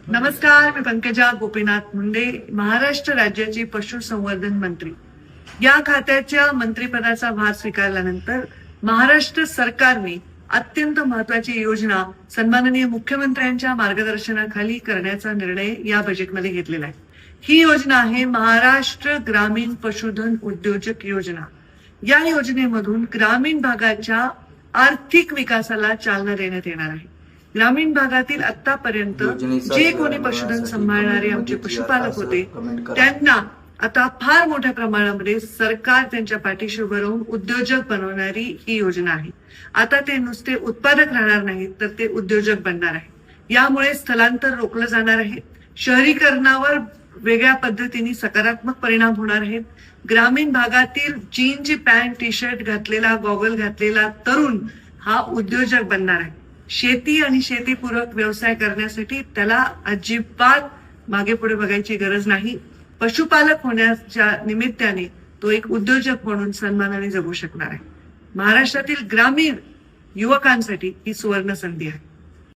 नमस्कार, मी पंकजा गोपीनाथ मुंडे, महाराष्ट्र राज्याची पशुसंवर्धन मंत्री. या खात्याच्या मंत्रिपदाचा भार स्वीकारल्यानंतर महाराष्ट्र सरकारने अत्यंत महत्वाची योजना सन्माननीय मुख्यमंत्र्यांच्या मार्गदर्शनाखाली करण्याचा निर्णय या बजेटमध्ये घेतलेला आहे. ही योजना आहे महाराष्ट्र ग्रामीण पशुधन उद्योजक योजना. या योजनेमधून ग्रामीण भागाच्या आर्थिक विकासाला चालना देण्यात येणार आहे. ग्रामीण भागातील आतापर्यंत जे कोणी पशुधन सांभाळणारे आमचे पशुपालक होते त्यांना आता फार मोठ्या प्रमाणामध्ये सरकार त्यांच्या पाठीशी उभं राहून उद्योजक बनवणारी ही योजना आहे. आता ते नुसते उत्पादक राहणार नाहीत तर ते उद्योजक बनणार आहे. यामुळे स्थलांतर रोखलं जाणार आहे. शहरीकरणावर वेगळ्या पद्धतीने सकारात्मक परिणाम होणार आहेत. ग्रामीण भागातील जीनची पॅन्ट टी शर्ट घातलेला गॉगल घातलेला तरुण हा उद्योजक बनणार आहे. शेती आणि शेतीपूरक व्यवसाय करण्यासाठी त्याला अजिबात मागे पुढे बघायची गरज नाही. पशुपालक होण्याच्या निमित्ताने तो एक उद्योजक म्हणून सन्मानाने जगू शकणार आहे. महाराष्ट्रातील ग्रामीण युवकांसाठी ही सुवर्ण संधी आहे.